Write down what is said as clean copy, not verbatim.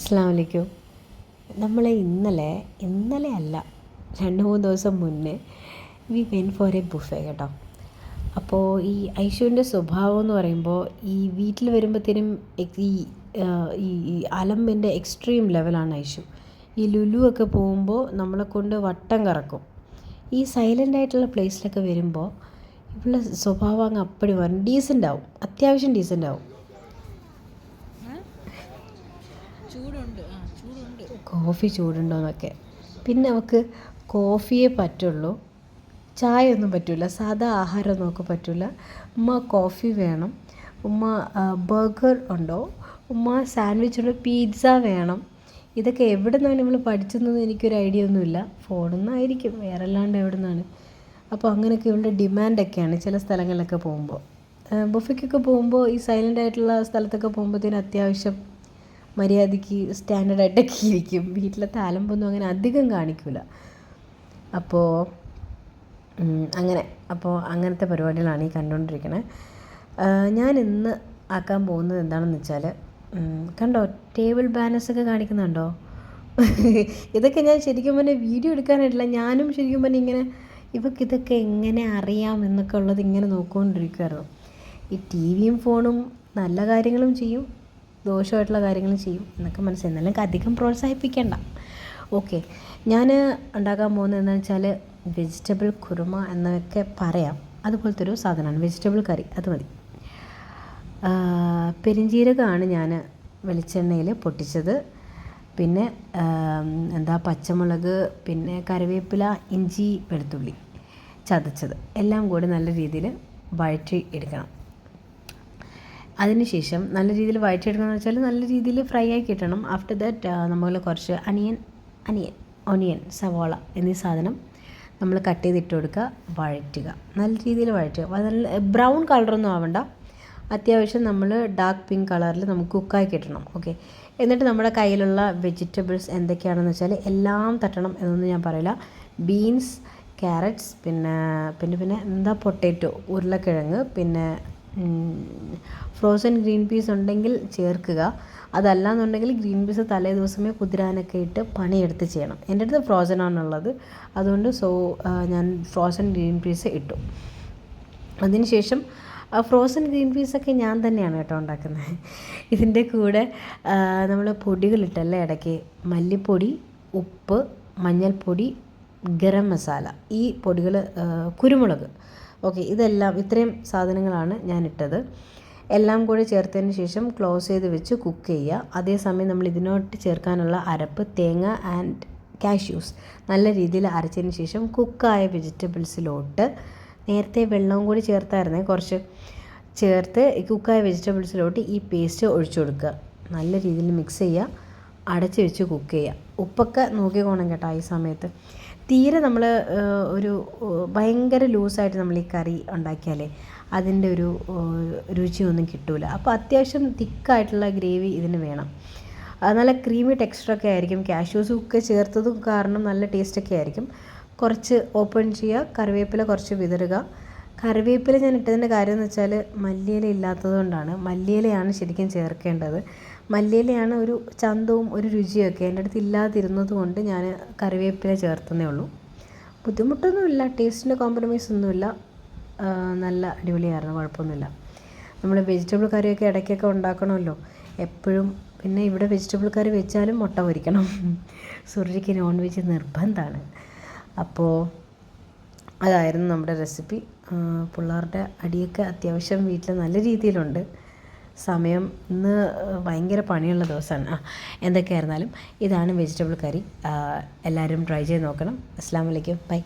അസ്സലാമു അലൈക്കും. നമ്മൾ ഇന്നലെ അല്ല 2-3 ദിവസം മുന്നേ we went for a buffet കേട്ടോ. അപ്പോൾ ഈ ഐഷുവിൻ്റെ സ്വഭാവം എന്ന് പറയുമ്പോൾ ഈ വീട്ടിൽ വരുമ്പോഴത്തേനും ഈ ഈ അലമ്പിൻ്റെ എക്സ്ട്രീം ലെവലാണ് ഐഷു. ഈ ലുലു ഒക്കെ പോകുമ്പോൾ നമ്മളെ കൊണ്ട് വട്ടം കറക്കും. ഈ സൈലൻ്റ് ആയിട്ടുള്ള പ്ലേസിലൊക്കെ വരുമ്പോൾ ഇവളുടെ സ്വഭാവം അങ്ങ് അപ്പടി വരും. ഡീസൻ്റ് ആവും, അത്യാവശ്യം ഡീസൻ്റ് ആവും. കോഫി ചൂടുണ്ടോയെന്നൊക്കെ. പിന്നെ അവൾക്ക് കോഫിയേ പറ്റുള്ളൂ, ചായ ഒന്നും പറ്റില്ല, സാധാ ആഹാരമൊന്നും അവൾക്ക് പറ്റില്ല. ഉമ്മ കോഫി വേണം, ഉമ്മ ബർഗർ ഉണ്ടോ, ഉമ്മ സാൻഡ്വിച്ച് ഉണ്ടോ, പിസ്സ വേണം. ഇതൊക്കെ എവിടെ നിന്നാണ് ഇവൾ പഠിച്ചതെന്ന് എനിക്കൊരു ഐഡിയ ഒന്നുമില്ല. ഫോണിൽ നിന്നായിരിക്കും, വേറെ അല്ലാണ്ട് എവിടെ നിന്നാണ്. അപ്പോൾ അങ്ങനെയൊക്കെ ഇവളുടെ ഡിമാൻഡൊക്കെയാണ് ചില സ്ഥലങ്ങളിലൊക്കെ പോകുമ്പോൾ. ബുഫയ്ക്കൊക്കെ പോകുമ്പോൾ ഈ സൈലൻ്റ് ആയിട്ടുള്ള സ്ഥലത്തൊക്കെ പോകുമ്പോഴത്തേനും അത്യാവശ്യം മര്യാദയ്ക്ക് സ്റ്റാൻഡേർഡായിട്ടൊക്കെ ഇരിക്കും. വീട്ടിലത്തെ അലമ്പൊന്നും അങ്ങനെ അധികം കാണിക്കില്ല. അപ്പോൾ അങ്ങനത്തെ പരിപാടികളാണ് ഈ കണ്ടുകൊണ്ടിരിക്കുന്നത്. ഞാൻ ഇന്ന് ആക്കാൻ പോകുന്നത് എന്താണെന്ന് വെച്ചാൽ, കണ്ടോ ടേബിൾ ബാനേഴ്സൊക്കെ കാണിക്കുന്നുണ്ടോ? ഇതൊക്കെ ഞാൻ ശരിക്കും പറഞ്ഞാൽ വീഡിയോ എടുക്കാനായിട്ടില്ല, ഞാനും ശരിക്കും പറഞ്ഞാൽ ഇങ്ങനെ ഇതൊക്കെ എങ്ങനെ അറിയാം എന്നൊക്കെ ഉള്ളത് ഇങ്ങനെ നോക്കിക്കൊണ്ടിരിക്കുമായിരുന്നു. ഈ ടി വിയും ഫോണും നല്ല കാര്യങ്ങളും ചെയ്യും, ദോഷമായിട്ടുള്ള കാര്യങ്ങളും ചെയ്യും എന്നൊക്കെ മനസ്സിലായി. എന്നാലും അധികം പ്രോത്സാഹിപ്പിക്കേണ്ട. ഓക്കെ, ഞാൻ ഉണ്ടാക്കാൻ പോകുന്നത് എന്താണെന്ന് വെച്ചാൽ വെജിറ്റബിൾ കുറുമ എന്നൊക്കെ പറയാം. അതുപോലത്തെ ഒരു സാധനമാണ് വെജിറ്റബിൾ കറി. അത് മതി. പെരുംജീരകമാണ് ഞാൻ വെളിച്ചെണ്ണയിൽ പൊട്ടിച്ചത്. പിന്നെ പച്ചമുളക്, പിന്നെ കറിവേപ്പില, ഇഞ്ചി, വെളുത്തുള്ളി ചതച്ചത് എല്ലാം കൂടി നല്ല രീതിയിൽ വഴറ്റി എടുക്കണം. അതിനുശേഷം നല്ല രീതിയിൽ വഴറ്റിയെടുക്കുകയെന്ന് വെച്ചാൽ നല്ല രീതിയിൽ ഫ്രൈ ആയി കിട്ടണം. ആഫ്റ്റർ ദാറ്റ് നമ്മൾ കുറച്ച് ഒനിയൻ, സവാള എന്നീ സാധനം നമ്മൾ കട്ട് ചെയ്തിട്ട് കൊടുക്കുക, വഴറ്റുക, നല്ല രീതിയിൽ വഴറ്റുക. നല്ല ബ്രൗൺ കളറൊന്നും ആവണ്ട, അത്യാവശ്യം നമ്മൾ ഡാർക്ക് പിങ്ക് കളറിൽ നമുക്ക് കുക്കായി കിട്ടണം. ഓക്കെ, എന്നിട്ട് നമ്മുടെ കയ്യിലുള്ള വെജിറ്റബിൾസ് എന്തൊക്കെയാണെന്ന് വെച്ചാൽ എല്ലാം തട്ടണം എന്നൊന്നും ഞാൻ പറയില്ല. ബീൻസ്, ക്യാരറ്റ്സ്, പിന്നെ പൊട്ടാറ്റോ, ഉരുളക്കിഴങ്ങ്, പിന്നെ ഫ്രോസൺ ഗ്രീൻ പീസ് ഉണ്ടെങ്കിൽ ചേർക്കുക. അതല്ലാന്നുണ്ടെങ്കിൽ ഗ്രീൻ പീസ് തലേ ദിവസമേ കുതിരാനൊക്കെ ഇട്ട് പണിയെടുത്ത് ചെയ്യണം. എൻ്റെ അടുത്ത് ഫ്രോസൺ ആണുള്ളത്, അതുകൊണ്ട് ഞാൻ ഫ്രോസൺ ഗ്രീൻ പീസ് ഇട്ടു. അതിനുശേഷം ഫ്രോസൺ ഗ്രീൻ പീസൊക്കെ ഞാൻ തന്നെയാണ് കേട്ടോ ഉണ്ടാക്കുന്നത്. ഇതിൻ്റെ കൂടെ നമ്മൾ പൊടികളിട്ടല്ലേ ഇടയ്ക്ക്, മല്ലിപ്പൊടി, ഉപ്പ്, മഞ്ഞൾപ്പൊടി, ഗരം മസാല, ഈ പൊടികൾ, കുരുമുളക്. ഓക്കെ, ഇത്രയും സാധനങ്ങളാണ് ഞാനിട്ടത്. എല്ലാം കൂടി ചേർത്തതിന് ശേഷം ക്ലോസ് ചെയ്ത് വെച്ച് കുക്ക് ചെയ്യുക. അതേസമയം നമ്മൾ ഇതിനോട്ട് ചേർക്കാനുള്ള അരപ്പ് തേങ്ങ ആൻഡ് കാഷ്യൂസ് നല്ല രീതിയിൽ അരച്ചതിന് ശേഷം കുക്കായ വെജിറ്റബിൾസിലോട്ട്, നേരത്തെ വെള്ളവും കൂടി ചേർത്തായിരുന്നേ, കുറച്ച് ചേർത്ത് കുക്കായ വെജിറ്റബിൾസിലോട്ട് ഈ പേസ്റ്റ് ഒഴിച്ചു കൊടുക്കുക. നല്ല രീതിയിൽ മിക്സ് ചെയ്യുക, അടച്ച് വെച്ച് കുക്ക് ചെയ്യുക. ഉപ്പൊക്കെ നോക്കിക്കോണം കേട്ടോ. ഈ സമയത്ത് തീരെ നമ്മൾ ഒരു ഭയങ്കര ലൂസായിട്ട് നമ്മൾ ഈ കറി ഉണ്ടാക്കിയാലേ അതിൻ്റെ ഒരു രുചിയൊന്നും കിട്ടില്ല. അപ്പോൾ അത്യാവശ്യം തിക്കായിട്ടുള്ള ഗ്രേവി ഇതിന് വേണം. നല്ല ക്രീമി ടെക്സ്ചറൊക്കെ ആയിരിക്കും. കാഷ്യൂസും ഒക്കെ ചേർത്തത് കാരണം നല്ല ടേസ്റ്റൊക്കെ ആയിരിക്കും. കുറച്ച് ഓപ്പൺ ചെയ്യുക, കറിവേപ്പില കുറച്ച് വിതറുക. കറിവേപ്പില ഞാൻ ഇട്ടതിൻ്റെ കാര്യം എന്ന് വെച്ചാൽ മല്ലിയില ഇല്ലാത്തത് കൊണ്ടാണ്. മല്ലിയിലയാണ് ശരിക്കും ചേർക്കേണ്ടത്. മല്ലിയിലയാണ് ഒരു ചന്തവും ഒരു രുചിയൊക്കെ. എൻ്റെ അടുത്ത് ഇല്ലാതിരുന്നത് കൊണ്ട് ഞാൻ കറിവേപ്പില ചേർത്തതേ ഉള്ളൂ. ബുദ്ധിമുട്ടൊന്നുമില്ല, ടേസ്റ്റിൻ്റെ കോംപ്രമൈസ് ഒന്നുമില്ല, നല്ല അടിപൊളിയായിരുന്നു, കുഴപ്പമൊന്നുമില്ല. നമ്മൾ വെജിറ്റബിൾ കറിയൊക്കെ ഇടയ്ക്കൊക്കെ ഉണ്ടാക്കണമല്ലോ എപ്പോഴും. പിന്നെ ഇവിടെ വെജിറ്റബിൾ കറി വെച്ചാലും മുട്ട പൊരിക്കണം. സുർജിക്ക് നോൺ വെജ് നിർബന്ധമാണ്. അപ്പോൾ അതായിരുന്നു നമ്മുടെ റെസിപ്പി. പിള്ളേരുടെ അടിയൊക്കെ അത്യാവശ്യം വീട്ടിൽ നല്ല രീതിയിലുണ്ട്. സമയം ഇന്ന് ഭയങ്കര പണിയുള്ള ദിവസമാണ്. എന്തൊക്കെയായിരുന്നാലും ഇതാണ് വെജിറ്റബിൾ കറി. എല്ലാവരും ട്രൈ ചെയ്ത് നോക്കണം. അസ്സലാമു അലൈക്കും, ബൈ.